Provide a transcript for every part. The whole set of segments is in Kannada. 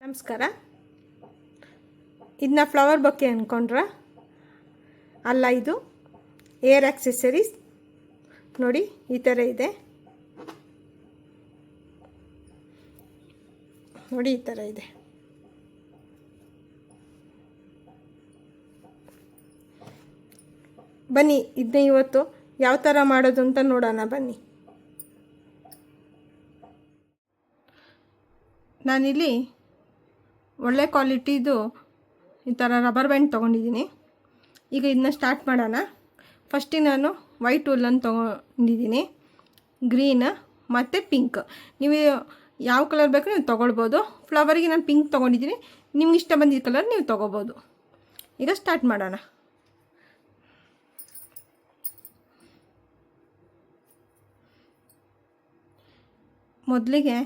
ನಮಸ್ಕಾರ. ಇದನ್ನ ಫ್ಲವರ್ ಬೊಕ್ಕೆ ಅಂದ್ಕೊಂಡ್ರ ಅಲ್ಲ, ಇದು ಏರ್ ಆಕ್ಸೆಸರೀಸ್. ನೋಡಿ ಈ ಥರ ಇದೆ. ನೋಡಿ ಈ ಥರ ಇದೆ. ಬನ್ನಿ ಇದನ್ನ ಇವತ್ತು ಯಾವ ಥರ ಮಾಡೋದು ಅಂತ ನೋಡೋಣ ಬನ್ನಿ. ನಾನಿಲ್ಲಿ ಒಳ್ಳೆ ಕ್ವಾಲಿಟಿದು ಈ ಥರ ರಬ್ಬರ್ ಬ್ಯಾಂಡ್ ತೊಗೊಂಡಿದ್ದೀನಿ. ಈಗ ಇದನ್ನ ಸ್ಟಾರ್ಟ್ ಮಾಡೋಣ. ಫಸ್ಟಿಗೆ ನಾನು ವೈಟ್ ಉಲ್ಲನ್ನು ತೊಗೊಂಡಿದ್ದೀನಿ, ಗ್ರೀನ್ ಮತ್ತು ಪಿಂಕ್. ನೀವು ಯಾವ ಕಲರ್ ಬೇಕು ನೀವು ತೊಗೊಳ್ಬೋದು. ಫ್ಲವರಿಗೆ ನಾನು ಪಿಂಕ್ ತೊಗೊಂಡಿದ್ದೀನಿ, ನಿಮ್ಗೆ ಇಷ್ಟ ಬಂದಿದ್ದ ಕಲರ್ ನೀವು ತೊಗೋಬೋದು. ಈಗ ಸ್ಟಾರ್ಟ್ ಮಾಡೋಣ. ಮೊದಲಿಗೆ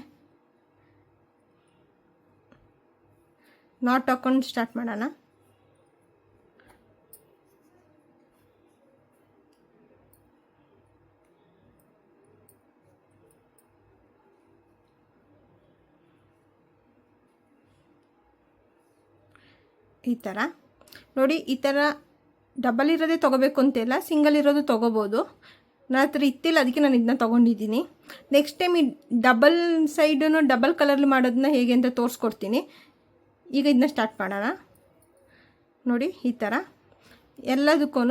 ನಾಟ್ ಹಾಕೊಂಡು ಸ್ಟಾರ್ಟ್ ಮಾಡೋಣ. ಈ ಥರ ನೋಡಿ, ಈ ಥರ ಡಬಲ್ ಇರೋದೇ ತೊಗೋಬೇಕು ಅಂತಿಲ್ಲ, ಸಿಂಗಲ್ ಇರೋದು ತೊಗೋಬೋದು. ನನ್ನ ಹತ್ರ ಇತ್ತಿಲ್ಲ, ಅದಕ್ಕೆ ನಾನು ಇದನ್ನ ತೊಗೊಂಡಿದ್ದೀನಿ. ನೆಕ್ಸ್ಟ್ ಟೈಮ್ ಈ ಡಬಲ್ ಸೈಡನ್ನು ಡಬಲ್ ಕಲರ್ಲಿ ಮಾಡೋದನ್ನ ಹೇಗೆ ಅಂತ ತೋರಿಸ್ಕೊಡ್ತೀನಿ. ಈಗ ಇದನ್ನ ಸ್ಟಾರ್ಟ್ ಮಾಡೋಣ. ನೋಡಿ ಈ ಥರ ಎಲ್ಲದಕ್ಕೂ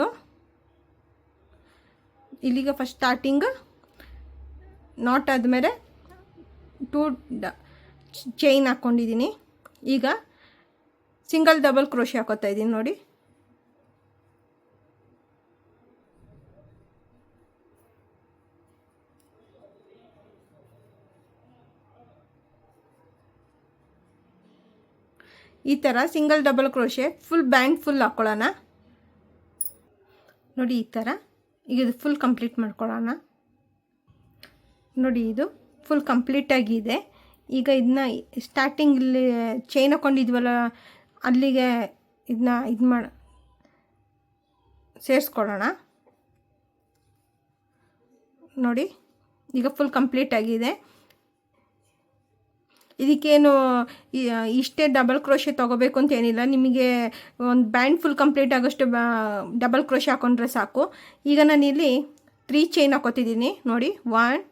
ಇಲ್ಲಿಗ ಫಸ್ಟ್ ಸ್ಟಾರ್ಟಿಂಗ್ ನಾಟ್ ಆದಮೇಲೆ 2 ಚೈನ್ ಹಾಕ್ಕೊಂಡಿದ್ದೀನಿ. ಈಗ ಸಿಂಗಲ್ ಡಬಲ್ ಕ್ರೋಶೆ ಹಾಕೋತಾ ಇದ್ದೀನಿ. ನೋಡಿ ಈ ಥರ single double crochet full band full ಹಾಕ್ಕೊಳ್ಳೋಣ. ನೋಡಿ ಈ ಥರ. ಈಗ ಇದು ಫುಲ್ ಕಂಪ್ಲೀಟ್ ಮಾಡ್ಕೊಳ್ಳೋಣ. ನೋಡಿ ಇದು ಫುಲ್ ಕಂಪ್ಲೀಟಾಗಿದೆ. ಈಗ ಇದನ್ನ ಸ್ಟಾರ್ಟಿಂಗ್ ಇಲ್ಲಿ ಚೈನ್ ಹಾಕ್ಕೊಂಡಿದ್ವಲ್ಲ ಅಲ್ಲಿಗೆ ಇದನ್ನ ಸೇರಿಸ್ಕೊಳ್ಳೋಣ. ನೋಡಿ ಈಗ ಫುಲ್ ಕಂಪ್ಲೀಟ್ ಆಗಿದೆ. ಇದಕ್ಕೇನು ಇಷ್ಟೇ ಡಬಲ್ ಕ್ರೋಶೆ ತೊಗೋಬೇಕು ಅಂತ ಏನಿಲ್ಲ. ನಿಮಗೆ ಒಂದು ಬ್ಯಾಂಡ್ ಫುಲ್ ಕಂಪ್ಲೀಟ್ ಆಗೋಷ್ಟು ಡಬಲ್ ಕ್ರೋಶೆ ಹಾಕ್ಕೊಂಡ್ರೆ ಸಾಕು. ಈಗ ನಾನಿಲ್ಲಿ 3 ಚೈನ್ ಹಾಕೋತಿದ್ದೀನಿ. ನೋಡಿ 1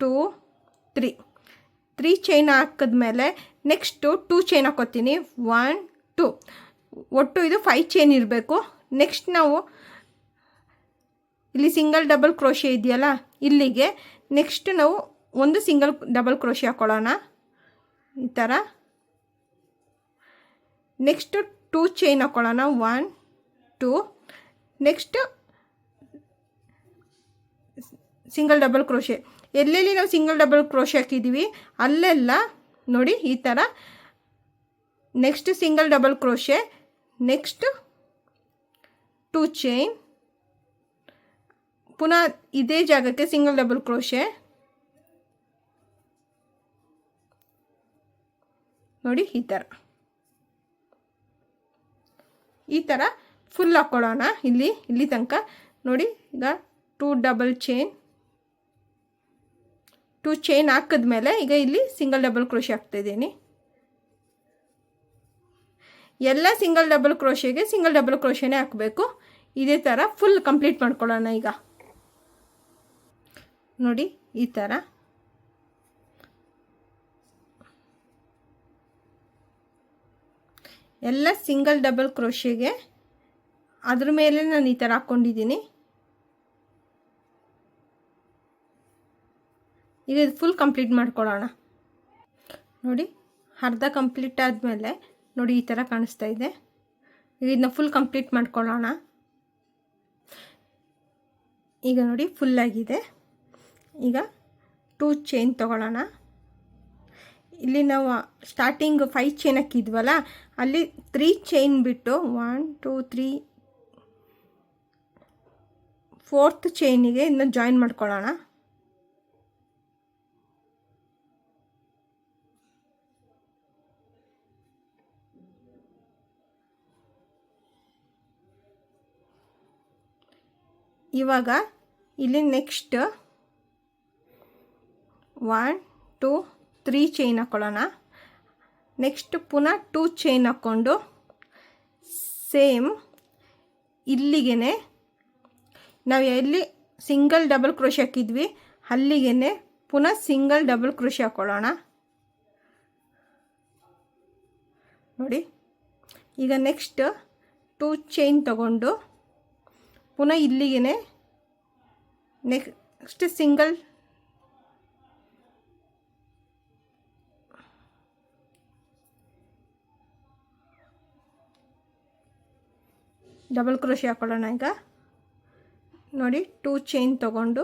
2 3 ಚೈನ್ ಹಾಕಿದ್ಮೇಲೆ ನೆಕ್ಸ್ಟು 2 ಚೈನ್ ಹಾಕೋತೀನಿ. 1 2 ಒಟ್ಟು ಇದು 5 ಚೈನ್ ಇರಬೇಕು. ನೆಕ್ಸ್ಟ್ ನಾವು ಇಲ್ಲಿ ಸಿಂಗಲ್ ಡಬಲ್ ಕ್ರೋಶೆ ಇದೆಯಲ್ಲ ಇಲ್ಲಿಗೆ ನೆಕ್ಸ್ಟ್ ನಾವು ಒಂದು ಸಿಂಗಲ್ ಡಬಲ್ ಕ್ರೋಶೆ ಹಾಕ್ಕೊಳ್ಳೋಣ ಈ ಥರ. ನೆಕ್ಸ್ಟ್ 2 ಚೈನ್ ಹಾಕ್ಕೊಳ್ಳೋಣ. 1 2 ನೆಕ್ಸ್ಟ್ ಸಿಂಗಲ್ ಡಬಲ್ ಕ್ರೋಶೆ. ಎಲ್ಲೆಲ್ಲಿ ನಾವು ಸಿಂಗಲ್ ಡಬಲ್ ಕ್ರೋಶೆ ಹಾಕಿದ್ದೀವಿ ಅಲ್ಲೆಲ್ಲ ನೋಡಿ ಈ ಥರ next single double crochet, next 2 chain, ಪುನಃ ಇದೇ ಜಾಗಕ್ಕೆ ಸಿಂಗಲ್ ಡಬಲ್ ಕ್ರೋಶೆ. ನೋಡಿ ಈ ಥರ ಫುಲ್ ಹಾಕ್ಕೊಳ್ಳೋಣ ಇಲ್ಲಿ ತನಕ. ನೋಡಿ ಈಗ 2 ಡಬಲ್ ಚೈನ್, 2 ಚೈನ್ ಹಾಕಿದ್ಮೇಲೆ ಈಗ ಇಲ್ಲಿ ಸಿಂಗಲ್ ಡಬಲ್ ಕ್ರೋಶೆ ಹಾಕ್ತಾಯಿದ್ದೀನಿ. ಎಲ್ಲ ಸಿಂಗಲ್ ಡಬಲ್ ಕ್ರೋಶೆಗೆ ಸಿಂಗಲ್ ಡಬಲ್ ಕ್ರೋಶೆನೇ ಹಾಕಬೇಕು. ಇದೇ ಥರ ಫುಲ್ ಕಂಪ್ಲೀಟ್ ಮಾಡ್ಕೊಳ್ಳೋಣ. ಈಗ ನೋಡಿ ಈ ಥರ ಎಲ್ಲ ಸಿಂಗಲ್ ಡಬಲ್ ಕ್ರೋಶೆಗೆ ಅದ್ರ ಮೇಲೆ ನಾನು ಈ ಥರ ಹಾಕ್ಕೊಂಡಿದ್ದೀನಿ. ಈಗ ಇದು ಫುಲ್ ಕಂಪ್ಲೀಟ್ ಮಾಡ್ಕೊಳ್ಳೋಣ. ನೋಡಿ ಅರ್ಧ ಕಂಪ್ಲೀಟ್ ಆದಮೇಲೆ ನೋಡಿ ಈ ಥರ ಕಾಣಿಸ್ತಾ ಇದೆ. ಈಗ ಇದನ್ನ ಫುಲ್ ಕಂಪ್ಲೀಟ್ ಮಾಡ್ಕೊಳ್ಳೋಣ. ಈಗ ನೋಡಿ ಫುಲ್ಲಾಗಿದೆ. ಈಗ 2 ಚೈನ್ ತೊಗೊಳ್ಳೋಣ. ಇಲ್ಲಿ ನಾವು ಸ್ಟಾರ್ಟಿಂಗ್ 5 ಚೈನ್ ಹಾಕಿದ್ವಲ್ಲ ಅಲ್ಲಿ 3 ಚೈನ್ ಬಿಟ್ಟು 1 2 3 4th ಚೈನಿಗೆ ಇನ್ನು ಜಾಯಿನ್ ಮಾಡ್ಕೊಳ್ಳೋಣ. ಇವಾಗ ಇಲ್ಲಿ ನೆಕ್ಸ್ಟ್ 1 2 3 ಚೈನ್ ಹಾಕ್ಕೊಳ್ಳೋಣ. ನೆಕ್ಸ್ಟ್ ಪುನಃ 2 ಚೈನ್ ಹಾಕ್ಕೊಂಡು ಸೇಮ್ ಇಲ್ಲಿಗೆ ನಾವು ಎಲ್ಲಿ ಸಿಂಗಲ್ ಡಬಲ್ ಕ್ರೋಶೆ ಹಾಕಿದ್ವಿ ಅಲ್ಲಿಗೆ ಪುನಃ ಸಿಂಗಲ್ ಡಬಲ್ ಕ್ರೋಶೆ ಹಾಕ್ಕೊಳ್ಳೋಣ. ನೋಡಿ, ಈಗ ನೆಕ್ಸ್ಟ್ 2 ಚೈನ್ ತಗೊಂಡು ಪುನಃ ಇಲ್ಲಿಗೆ ನೆಕ್ಸ್ಟ್ ಸಿಂಗಲ್ ಡಬಲ್ ಕ್ರೋಶೆ ಹಾಕ್ಕೊಳ್ಳೋಣ. ಈಗ ನೋಡಿ, 2 ಚೈನ್ ತಗೊಂಡು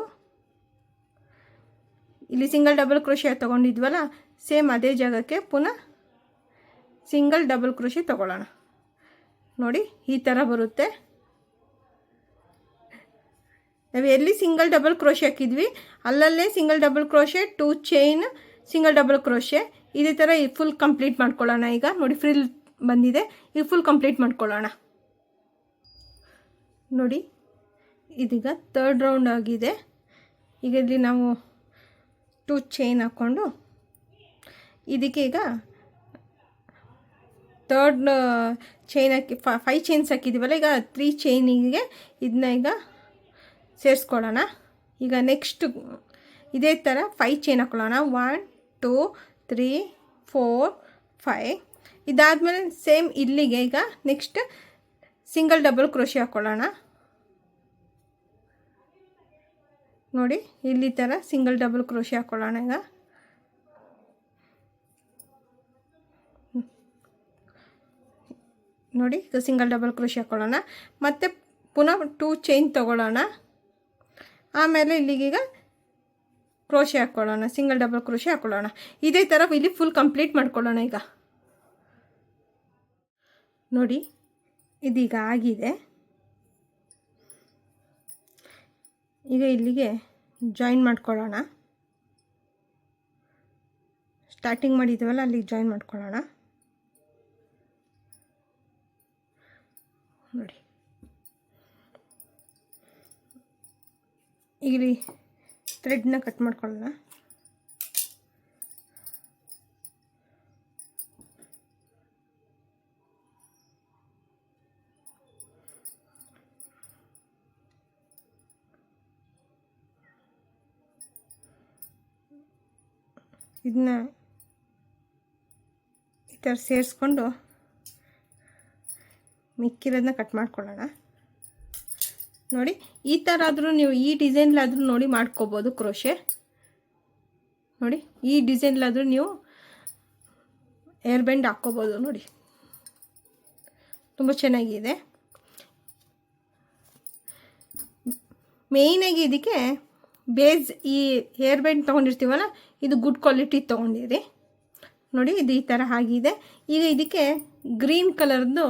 ಇಲ್ಲಿ ಸಿಂಗಲ್ ಡಬಲ್ ಕ್ರೋಶೆ ತೊಗೊಂಡಿದ್ವಲ್ಲ, ಸೇಮ್ ಅದೇ ಜಾಗಕ್ಕೆ ಪುನಃ ಸಿಂಗಲ್ ಡಬಲ್ ಕ್ರೋಶೆ ತೊಗೊಳ್ಳೋಣ. ನೋಡಿ, ಈ ಥರ ಬರುತ್ತೆ. ನಾವು ಎಲ್ಲಿ ಸಿಂಗಲ್ ಡಬಲ್ ಕ್ರೋಶೆ ಹಾಕಿದ್ವಿ ಅಲ್ಲಲ್ಲೇ single double crochet, 2 chain, single double crochet, ಇದೇ ಥರ ಫುಲ್ ಕಂಪ್ಲೀಟ್ ಮಾಡ್ಕೊಳ್ಳೋಣ. ಈಗ ನೋಡಿ, ಫ್ರಿಲ್ ಬಂದಿದೆ, ಈಗ ಫುಲ್ ಕಂಪ್ಲೀಟ್ ಮಾಡ್ಕೊಳ್ಳೋಣ. ನೋಡಿ, ಇದೀಗ 3rd ರೌಂಡ್ ಆಗಿದೆ. ಈಗ ಇಲ್ಲಿ ನಾವು 2 ಚೈನ್ ಹಾಕ್ಕೊಂಡು ಇದಕ್ಕೆ ಈಗ 3rd ಚೈನ್ ಹಾಕಿ 5 ಚೈನ್ಸ್ ಹಾಕಿದ್ದೀವಲ್ಲ, ಈಗ 3 ಚೈನಿಗೆ ಇದನ್ನ ಈಗ ಸೇರಿಸ್ಕೊಳ್ಳೋಣ. ಈಗ ನೆಕ್ಸ್ಟ್ ಇದೇ ಥರ 5 ಚೈನ್ ಹಾಕ್ಕೊಳ್ಳೋಣ. 1 2 3 4 5. ಇದಾದಮೇಲೆ ಸೇಮ್ ಇಲ್ಲಿಗೆ ಈಗ ನೆಕ್ಸ್ಟ್ ಸಿಂಗಲ್ ಡಬಲ್ ಕ್ರೋಶೆ ಹಾಕ್ಕೊಳ್ಳೋಣ. ನೋಡಿ, ಇಲ್ಲಿ ಥರ ಸಿಂಗಲ್ ಡಬಲ್ ಕ್ರೋಶೆ ಹಾಕ್ಕೊಳ್ಳೋಣ. ಈಗ ನೋಡಿ, ಈಗ ಸಿಂಗಲ್ ಡಬಲ್ ಕ್ರೋಶೆ ಹಾಕ್ಕೊಳ್ಳೋಣ. ಮತ್ತು ಪುನಃ 2 ಚೈನ್ ತೊಗೊಳ್ಳೋಣ. ಆಮೇಲೆ ಇಲ್ಲಿಗೀಗ ಕ್ರೋಶೆ ಹಾಕ್ಕೊಳ್ಳೋಣ, ಸಿಂಗಲ್ ಡಬಲ್ ಕ್ರೋಶೆ ಹಾಕ್ಕೊಳ್ಳೋಣ. ಇದೇ ಥರ ಇಲ್ಲಿ ಫುಲ್ ಕಂಪ್ಲೀಟ್ ಮಾಡ್ಕೊಳ್ಳೋಣ. ಈಗ ನೋಡಿ, ಇದೀಗ ಆಗಿದೆ. ಈಗ ಇಲ್ಲಿಗೆ ಜಾಯಿನ್ ಮಾಡ್ಕೊಳ್ಳೋಣ. ಸ್ಟಾರ್ಟಿಂಗ್ ಮಾಡಿದ್ದೀವಲ್ಲ, ಅಲ್ಲಿಗೆ ಜಾಯಿನ್ ಮಾಡ್ಕೊಳ್ಳೋಣ. ನೋಡಿ, ಇಲ್ಲಿ ಥ್ರೆಡ್ನ ಕಟ್ ಮಾಡ್ಕೊಳ್ಳೋಣ. ಇದನ್ನ ಈ ಥರ ಸೇರಿಸ್ಕೊಂಡು ಮಿಕ್ಕಿರೋದನ್ನ ಕಟ್ ಮಾಡ್ಕೊಳ್ಳೋಣ. ನೋಡಿ, ಈ ಥರ ಆದರೂ ನೀವು ಈ ಡಿಸೈನ್ಲಾದರೂ ನೋಡಿ ಮಾಡ್ಕೋಬೋದು ಕ್ರೋಶೆ. ನೋಡಿ, ಈ ಡಿಸೈನ್ಲಾದರೂ ನೀವು ಏರ್ ಬೆಂಡ್ ಹಾಕ್ಕೋಬೋದು. ನೋಡಿ, ತುಂಬ ಚೆನ್ನಾಗಿದೆ. ಮೇಯ್ನಾಗಿ ಇದಕ್ಕೆ ಬೇಸ್ ಈ ಹೇರ್ ಬ್ಯಾಂಡ್ ತೊಗೊಂಡಿರ್ತೀವಲ್ಲ, ಇದು ಗುಡ್ ಕ್ವಾಲಿಟಿ ತೊಗೊಂಡಿರಿ. ನೋಡಿ, ಇದು ಈ ಥರ ಆಗಿದೆ. ಈಗ ಇದಕ್ಕೆ ಗ್ರೀನ್ ಕಲರ್ದು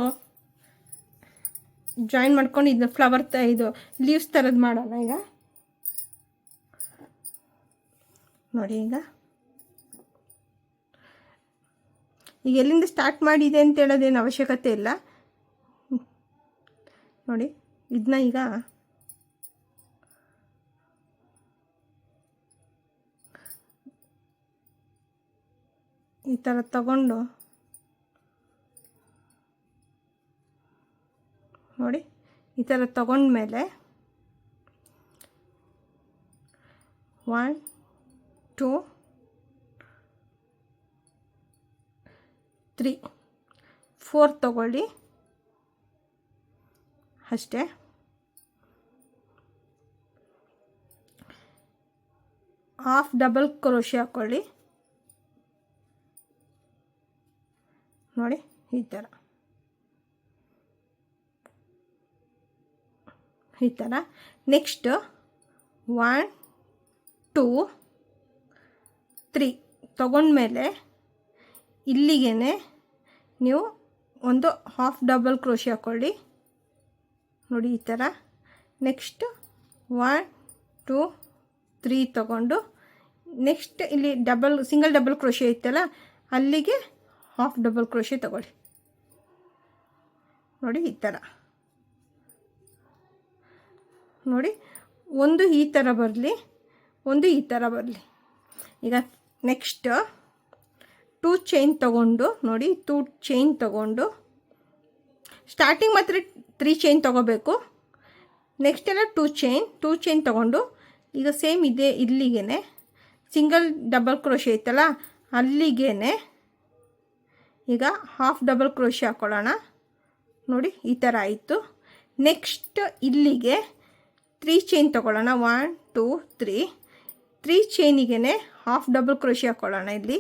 ಜಾಯಿನ್ ಮಾಡ್ಕೊಂಡು ಇದು ಫ್ಲವರ್ ಇದು ಲೀವ್ಸ್ ಥರದ್ದು ಮಾಡೋಣ. ಈಗ ನೋಡಿ, ಈಗ ಎಲ್ಲಿಂದ ಸ್ಟಾರ್ಟ್ ಮಾಡಿದೆ ಅಂತ ಹೇಳೋದೇನು ಅವಶ್ಯಕತೆ ಇಲ್ಲ. ನೋಡಿ, ಇದನ್ನ ಈಗ ಈ ಥರ ತಗೊಂಡು ನೋಡಿ, ಈ ಥರ ತಗೊಂಡ್ಮೇಲೆ 1 2 3 4 ತಗೊಳ್ಳಿ ಅಷ್ಟೇ. ಹಾಫ್ ಡಬಲ್ ಕ್ರೋಶೆ ಹಾಕ್ಕೊಳ್ಳಿ. ನೋಡಿ, ಈ ಥರ ನೆಕ್ಸ್ಟ್ 1 2 3 ತಗೊಂಡ್ಮೇಲೆ ಇಲ್ಲಿಗೆ ನೀವು ಒಂದು ಹಾಫ್ ಡಬಲ್ ಕ್ರೋಶೆ ಹಾಕ್ಕೊಳ್ಳಿ. ನೋಡಿ, ಈ ಥರ ನೆಕ್ಸ್ಟ್ 1 2 3 ತಗೊಂಡು ನೆಕ್ಸ್ಟ್ ಇಲ್ಲಿ ಸಿಂಗಲ್ ಡಬಲ್ ಕ್ರೋಶೆ ಇತ್ತಲ್ಲ, ಅಲ್ಲಿಗೆ ಹಾಫ್ ಡಬಲ್ ಕ್ರೋಶೆ ತಗೊಳ್ಳಿ. ನೋಡಿ, ಈ ಥರ ನೋಡಿ, ಒಂದು ಈ ಥರ ಬರಲಿ, ಒಂದು ಈ ಥರ ಬರಲಿ. ಈಗ ನೆಕ್ಸ್ಟ್ 2 ಚೈನ್ ತೊಗೊಂಡು ನೋಡಿ 2 ಚೈನ್ ತೊಗೊಂಡು ಸ್ಟಾರ್ಟಿಂಗ್ ಮಾತ್ರ 3 ಚೈನ್ ತೊಗೋಬೇಕು. ನೆಕ್ಸ್ಟ್ ಎಲ್ಲ 2 ಚೈನ್ ತೊಗೊಂಡು ಈಗ ಸೇಮ್ ಇದೆ ಇಲ್ಲಿಗೆ ಸಿಂಗಲ್ ಡಬಲ್ ಕ್ರೋಶೆ ಐತಲ್ಲ ಅಲ್ಲಿಗೆ ಈಗ ಹಾಫ್ ಡಬಲ್ ಕ್ರೋಶೆ ಹಾಕ್ಕೊಳ್ಳೋಣ. ನೋಡಿ ಈ ಥರ ಆಯಿತು. ನೆಕ್ಸ್ಟ್ ಇಲ್ಲಿಗೆ 3 ಚೈನ್ ತೊಗೊಳ್ಳೋಣ. 1 2 3 ಚೈನಿಗೆ ಹಾಫ್ ಡಬಲ್ ಕ್ರೋಶೆ ಹಾಕ್ಕೊಳ್ಳೋಣ ಇಲ್ಲಿ.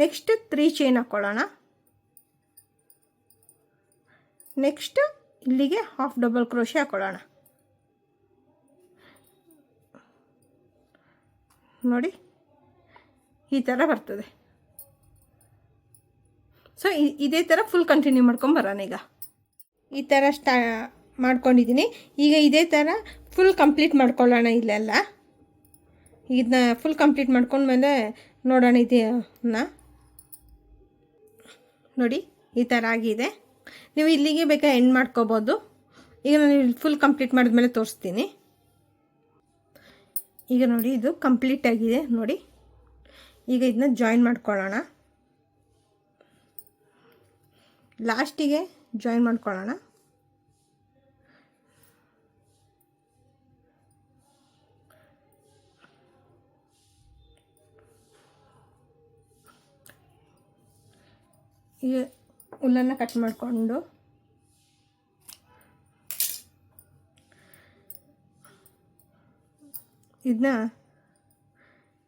ನೆಕ್ಸ್ಟ್ 3 ಚೈನ್ ಹಾಕ್ಕೊಳ್ಳೋಣ. ನೆಕ್ಸ್ಟ್ ಇಲ್ಲಿಗೆ ಹಾಫ್ ಡಬಲ್ ಕ್ರೋಶೆ ಹಾಕ್ಕೊಳ್ಳೋಣ. ನೋಡಿ ಈ ಥರ ಬರ್ತದೆ. ಸೊ ಇದೇ ಥರ ಫುಲ್ ಕಂಟಿನ್ಯೂ ಮಾಡ್ಕೊಂಬರೋಣ. ಈಗ ಈ ಥರ ಮಾಡ್ಕೊಂಡಿದ್ದೀನಿ. ಈಗ ಇದೇ ಥರ ಫುಲ್ ಕಂಪ್ಲೀಟ್ ಮಾಡ್ಕೊಳ್ಳೋಣ. ಇಲ್ಲೆಲ್ಲ ಇದನ್ನ ಫುಲ್ ಕಂಪ್ಲೀಟ್ ಮಾಡ್ಕೊಂಡ್ಮೇಲೆ ನೋಡೋಣ ಇದನ್ನ. ನೋಡಿ ಈ ಥರ ಆಗಿದೆ. ನೀವು ಇಲ್ಲಿಗೆ ಬೇಕಾ ಎಂಡ್ ಮಾಡ್ಕೋಬೋದು. ಈಗ ನಾನು ಫುಲ್ ಕಂಪ್ಲೀಟ್ ಮಾಡಿದ್ಮೇಲೆ ತೋರಿಸ್ತೀನಿ. ಈಗ ನೋಡಿ ಇದು ಕಂಪ್ಲೀಟ್ ಆಗಿದೆ ನೋಡಿ. ಈಗ ಇದನ್ನ ಜಾಯಿನ್ ಮಾಡ್ಕೊಳ್ಳೋಣ. ಲಾಸ್ಟಿಗೆ ಜಾಯಿನ್ ಮಾಡ್ಕೊಳ್ಳೋಣ. ಈಗ ಹುಲ್ಲನ್ನು ಕಟ್ ಮಾಡಿಕೊಂಡು ಇದನ್ನ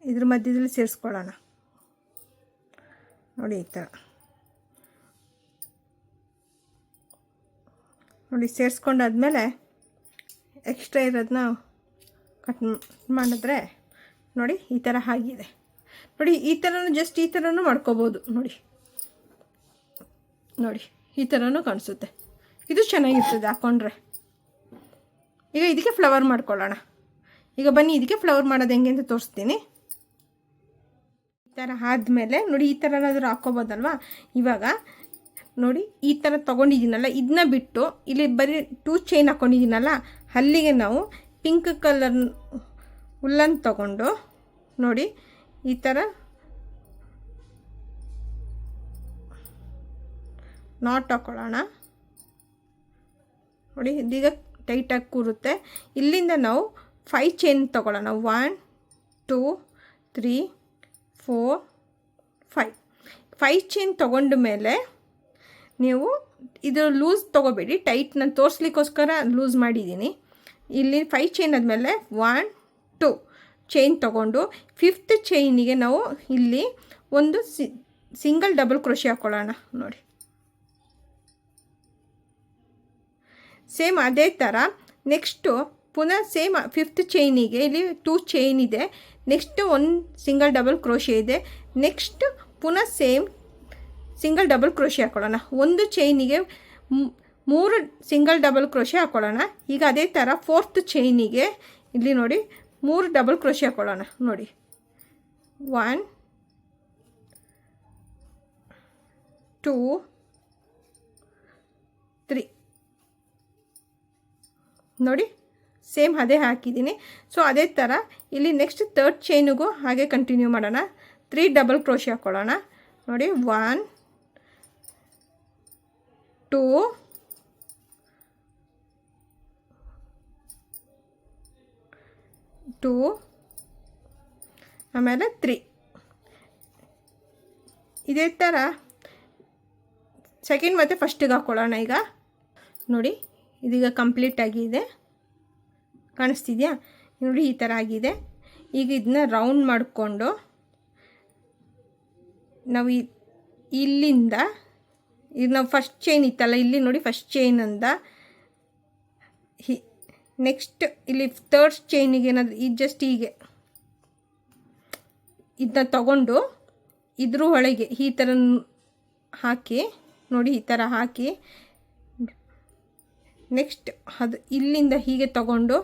ಇದ್ರ ಮಧ್ಯದಲ್ಲಿ ಸೇರಿಸ್ಕೊಳ್ಳೋಣ. ನೋಡಿ ಈ ಥರ ನೋಡಿ ಸೇರಿಸ್ಕೊಂಡಾದ್ಮೇಲೆ ಎಕ್ಸ್ಟ್ರಾ ಇರೋದನ್ನ ಕಟ್ ಮಾಡಿದ್ರೆ ನೋಡಿ ಈ ಥರ ಆಗಿದೆ. ನೋಡಿ ಈ ಥರನೂ ಜಸ್ಟ್ ಈ ಥರನೂ ಮಾಡ್ಕೋಬೋದು. ನೋಡಿ ನೋಡಿ ಈ ಥರನೂ ಕಾಣಿಸುತ್ತೆ. ಇದು ಚೆನ್ನಾಗಿರ್ತದೆ ಹಾಕ್ಕೊಂಡ್ರೆ. ಈಗ ಇದಕ್ಕೆ ಫ್ಲವರ್ ಮಾಡ್ಕೊಳ್ಳೋಣ. ಈಗ ಬನ್ನಿ ಇದಕ್ಕೆ ಫ್ಲವರ್ ಮಾಡೋದು ಹೆಂಗೆ ಅಂತ ತೋರಿಸ್ತೀನಿ. ಈ ಥರ ಆದಮೇಲೆ ನೋಡಿ ಈ ಥರನಾದರೂ ಹಾಕ್ಕೋಬೋದಲ್ವಾ. ಇವಾಗ ನೋಡಿ ಈ ಥರ ತೊಗೊಂಡಿದ್ದೀನಲ್ಲ ಇದನ್ನ ಬಿಟ್ಟು ಇಲ್ಲಿ ಬರೀ 2 ಚೈನ್ ಹಾಕ್ಕೊಂಡಿದ್ದೀನಲ್ಲ ಅಲ್ಲಿಗೆ ನಾವು ಪಿಂಕ್ ಕಲರ್ ಹುಲ್ಲನ್ನು ತಗೊಂಡು ನೋಡಿ ಈ ಥರ ನಾಟ್ ಹಾಕ್ಕೊಳ್ಳೋಣ. ನೋಡಿ ಇದೀಗ ಟೈಟಾಗಿ ಕೂರುತ್ತೆ. ಇಲ್ಲಿಂದ ನಾವು 5 ಚೈನ್ ತೊಗೊಳ್ಳೋಣ. 1 2 3 4 5 ಚೈನ್ ತೊಗೊಂಡ ಮೇಲೆ ನೀವು ಇದು ಲೂಸ್ ತೊಗೋಬೇಡಿ, ಟೈಟ್ ನಾನು ತೋರಿಸ್ಲಿಕ್ಕೋಸ್ಕರ ಲೂಸ್ ಮಾಡಿದ್ದೀನಿ. ಇಲ್ಲಿ 5 ಚೈನ್ ಆದಮೇಲೆ 1 2 ಚೈನ್ ತೊಗೊಂಡು 5th ಚೈನಿಗೆ ನಾವು ಇಲ್ಲಿ ಒಂದು ಸಿಂಗಲ್ ಡಬಲ್ ಕ್ರೋಶೆ ಹಾಕ್ಕೊಳ್ಳೋಣ. ನೋಡಿ ಸೇಮ್ ಅದೇ ಥರ ನೆಕ್ಸ್ಟು ಪುನಃ ಸೇಮ್ 5th ಚೈನಿಗೆ ಇಲ್ಲಿ 2 ಚೈನ್ ಇದೆ. ನೆಕ್ಸ್ಟ್ 1 ಸಿಂಗಲ್ ಡಬಲ್ ಕ್ರೋಶೆ ಇದೆ. ನೆಕ್ಸ್ಟ್ ಪುನಃ ಸೇಮ್ ಸಿಂಗಲ್ ಡಬಲ್ ಕ್ರೋಶೆ ಹಾಕ್ಕೊಳ್ಳೋಣ. ಒಂದು ಚೈನಿಗೆ 3 ಸಿಂಗಲ್ ಡಬಲ್ ಕ್ರೋಶೆ ಹಾಕ್ಕೊಳ್ಳೋಣ. ಈಗ ಅದೇ ಥರ 4th ಚೈನಿಗೆ ಇಲ್ಲಿ ನೋಡಿ 3 ಡಬಲ್ ಕ್ರೋಶೆ ಹಾಕ್ಕೊಳ್ಳೋಣ. ನೋಡಿ 1 2 3 ನೋಡಿ ಸೇಮ್ ಅದೇ ಹಾಕಿದ್ದೀನಿ. ಸೊ ಅದೇ ಥರ ಇಲ್ಲಿ ನೆಕ್ಸ್ಟ್ 3rd ಚೈನಿಗೂ ಹಾಗೆ ಕಂಟಿನ್ಯೂ ಮಾಡೋಣ. 3 ಡಬಲ್ ಕ್ರೋಶೆ ಹಾಕ್ಕೊಳ್ಳೋಣ. ನೋಡಿ 1 2 2 ಆಮೇಲೆ 3. ಇದೇ ಥರ ಸೆಕೆಂಡ್ ಮತ್ತು ಫಸ್ಟಿಗೆ ಹಾಕ್ಕೊಳ್ಳೋಣ. ಈಗ ನೋಡಿ ಇದೀಗ ಕಂಪ್ಲೀಟ್ ಆಗಿದೆ, ಕಾಣಿಸ್ತಿದೆಯಾ? ನೋಡಿ ಈ ಥರ ಆಗಿದೆ. ಈಗ ಇದನ್ನ ರೌಂಡ್ ಮಾಡಿಕೊಂಡು ನಾವು ಇಲ್ಲಿಂದ ಈಗ ನಾವು ಫಸ್ಟ್ ಚೈನ್ ಇತ್ತಲ್ಲ ಇಲ್ಲಿ ನೋಡಿ ಫಸ್ಟ್ ಚೈನಿಂದ ನೆಕ್ಸ್ಟ್ ಇಲ್ಲಿ 3rd ಚೈನಿಗೆ ಏನಾದರೂ ಇದು ಜಸ್ಟ್ ಹೀಗೆ ಇದನ್ನ ತಗೊಂಡು ಇದ್ರ ಒಳಗೆ ಈ ಥರ ಹಾಕಿ ನೋಡಿ ಈ ಥರ ಹಾಕಿ ನೆಕ್ಸ್ಟ್ ಅದು ಇಲ್ಲಿಂದ ಹೀಗೆ ತಗೊಂಡು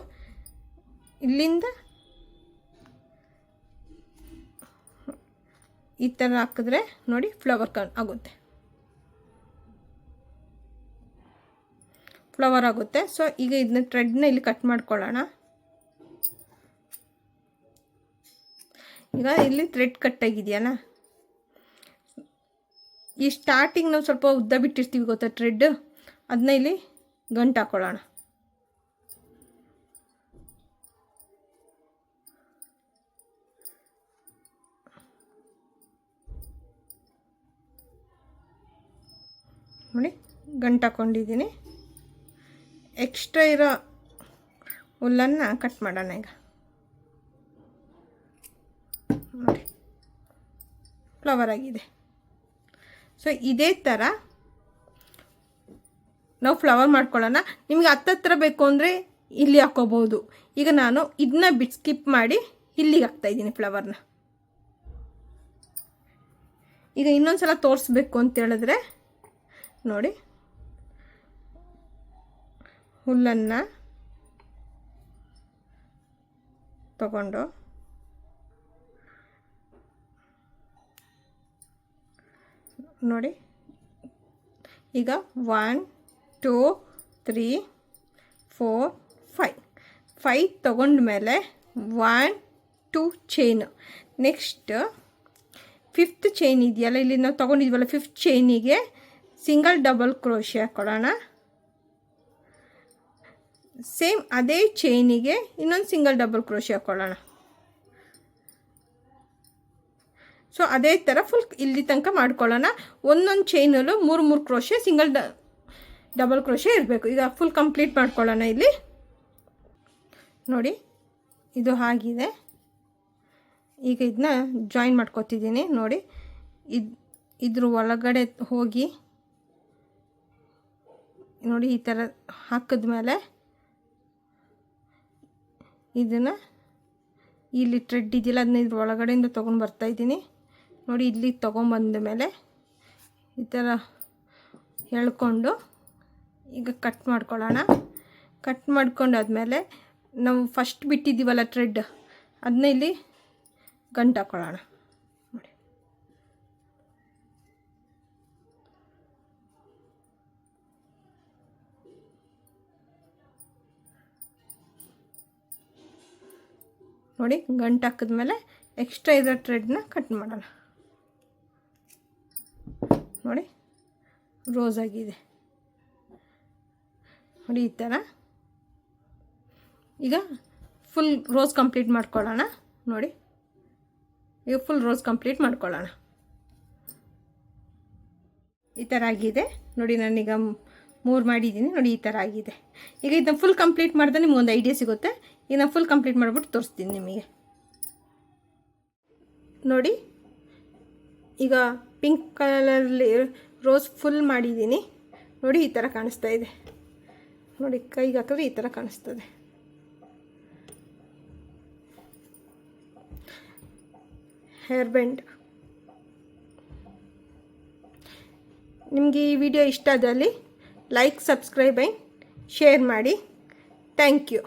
ಇಲ್ಲಿಂದ ಈ ಥರ ಹಾಕಿದ್ರೆ ನೋಡಿ ಫ್ಲವರ್ ಆಗುತ್ತೆ, ಫ್ಲವರ್ ಆಗುತ್ತೆ. ಸೊ ಈಗ ಇದನ್ನ ಥ್ರೆಡ್ನ ಇಲ್ಲಿ ಕಟ್ ಮಾಡ್ಕೊಳ್ಳೋಣ. ಈಗ ಇಲ್ಲಿ ಥ್ರೆಡ್ ಕಟ್ಟಾಗಿದೆಯಲ್ಲ, ಈ ಸ್ಟಾರ್ಟಿಂಗ್ ನಾವು ಸ್ವಲ್ಪ ಉದ್ದ ಬಿಟ್ಟಿರ್ತೀವಿ ಗೊತ್ತಾ ಥ್ರೆಡ್, ಅದನ್ನ ಇಲ್ಲಿ ಗಂಟು ಹಾಕ್ಕೊಳ್ಳೋಣ. ನೋಡಿ ಗಂಟು ಹಾಕ್ಕೊಂಡಿದ್ದೀನಿ. ಎಕ್ಸ್ಟ್ರಾ ಇರೋ ಹುಲ್ಲನ್ನು ಕಟ್ ಮಾಡೋಣ ಈಗ. ನೋಡಿ ಫ್ಲವರ್ ಆಗಿದೆ. ಸೊ ಇದೇ ಥರ ನಾವು ಫ್ಲವರ್ ಮಾಡ್ಕೊಳ್ಳೋಣ. ನಿಮಗೆ ಹತ್ತತ್ರ ಬೇಕು ಅಂದರೆ ಇಲ್ಲಿ ಹಾಕ್ಕೋಬೋದು. ಈಗ ನಾನು ಇದನ್ನ ಸ್ಕಿಪ್ ಮಾಡಿ ಇಲ್ಲಿಗೆ ಹಾಕ್ತಾಯಿದ್ದೀನಿ ಫ್ಲವರ್ನ. ಈಗ ಇನ್ನೊಂದು ಸಲ ತೋರಿಸ್ಬೇಕು ಅಂತ ಹೇಳಿದ್ರೆ ನೋಡಿ, ಹುಲ್ಲನ್ನು ತಗೊಂಡು ನೋಡಿ, ಈಗ 1 2 3 4 5 ತಗೊಂಡ್ಮೇಲೆ 1 2 ಚೈನ್. ನೆಕ್ಸ್ಟ್ 5th ಚೈನ್ ಇದೆಯಲ್ಲ, ಇಲ್ಲಿ ನಾವು ತೊಗೊಂಡಿದ್ವಲ್ಲ 5th ಚೈನಿಗೆ ಸಿಂಗಲ್ ಡಬಲ್ ಕ್ರೋಶೆ ಹಾಕ್ಕೊಳ್ಳೋಣ. ಸೇಮ್ ಅದೇ ಚೈನಿಗೆ ಇನ್ನೊಂದು ಸಿಂಗಲ್ ಡಬಲ್ ಕ್ರೋಶೆ ಹಾಕ್ಕೊಳ್ಳೋಣ. ಸೊ ಅದೇ ಥರ ಫುಲ್ ಇಲ್ಲಿ ತನಕ ಮಾಡ್ಕೊಳ್ಳೋಣ. ಒಂದೊಂದು ಚೈನಲ್ಲೂ 3 ಕ್ರೋಶೆ ಸಿಂಗಲ್ ಡಬಲ್ ಕ್ರೋಶೆ ಇರಬೇಕು. ಈಗ ಫುಲ್ ಕಂಪ್ಲೀಟ್ ಮಾಡ್ಕೊಳ್ಳೋಣ. ಇಲ್ಲಿ ನೋಡಿ ಇದು ಆಗಿದೆ. ಈಗ ಇದನ್ನ ಜಾಯಿನ್ ಮಾಡ್ಕೊತಿದ್ದೀನಿ. ನೋಡಿ ಇದ್ರ ಒಳಗಡೆ ಹೋಗಿ ನೋಡಿ ಈ ಥರ ಹಾಕಿದ್ಮೇಲೆ ಇದನ್ನು ಇಲ್ಲಿ ಥ್ರೆಡ್ ಇದೆಯಲ್ಲ ಅದನ್ನ ಇದ್ರ ಒಳಗಡೆಯಿಂದ ತೊಗೊಂಡು ಬರ್ತಾಯಿದ್ದೀನಿ. ನೋಡಿ ಇಲ್ಲಿ ತೊಗೊಂಬಂದ ಮೇಲೆ ಈ ಥರ ಎಳ್ಕೊಂಡು ಈಗ ಕಟ್ ಮಾಡ್ಕೊಳ್ಳೋಣ. ಕಟ್ ಮಾಡ್ಕೊಂಡಾದ್ಮೇಲೆ ನಾವು ಫಸ್ಟ್ ಬಿಟ್ಟಿದ್ದೀವಲ್ಲ ಥ್ರೆಡ್, ಅದನ್ನ ಇಲ್ಲಿ ಗಂಟು ಹಾಕ್ಕೊಳ್ಳೋಣ. ನೋಡಿ ನೋಡಿ ಗಂಟು ಹಾಕಿದ್ಮೇಲೆ ಎಕ್ಸ್ಟ್ರಾ ಇರೋ ಥ್ರೆಡ್ನ ಕಟ್ ಮಾಡೋಣ. ನೋಡಿ ರೋಸ್ ಆಗಿದೆ. ನೋಡಿ ಈ ಥರ. ಈಗ ಫುಲ್ ರೋಸ್ ಕಂಪ್ಲೀಟ್ ಮಾಡ್ಕೊಳ್ಳೋಣ. ನೋಡಿ ಈಗ ಫುಲ್ ರೋಸ್ ಕಂಪ್ಲೀಟ್ ಮಾಡ್ಕೊಳ್ಳೋಣ. ಈ ಥರ ಆಗಿದೆ. ನೋಡಿ ನಾನೀಗ 3 ಮಾಡಿದ್ದೀನಿ. ನೋಡಿ ಈ ಥರ ಆಗಿದೆ. ಈಗ ಇದನ್ನ ಫುಲ್ ಕಂಪ್ಲೀಟ್ ಮಾಡಿದ್ರೆ ನಿಮ್ಗೆ ಒಂದು ಐಡಿಯಾ ಸಿಗುತ್ತೆ. ಈಗ ನಾನು ಫುಲ್ ಕಂಪ್ಲೀಟ್ ಮಾಡಿಬಿಟ್ಟು ತೋರಿಸ್ತೀನಿ ನಿಮಗೆ. ನೋಡಿ ಈಗ ಪಿಂಕ್ ಕಲರಲ್ಲಿ ರೋಸ್ ಫುಲ್ ಮಾಡಿದ್ದೀನಿ. ನೋಡಿ ಈ ಥರ ಕಾಣಿಸ್ತಾ ಇದೆ. ನೋಡಿ ಕೈಗೆ ಹಾಕಿದ್ರೆ ಈ ಥರ ಕಾಣಿಸ್ತದೆ. Hair band. ನಿಮಗೆ ಈ ವಿಡಿಯೋ ಇಷ್ಟ ಆದಲ್ಲಿ ಲೈಕ್, ಸಬ್ಸ್ಕ್ರೈಬ್ ಆ್ಯಂಡ್ ಶೇರ್ ಮಾಡಿ. Thank you.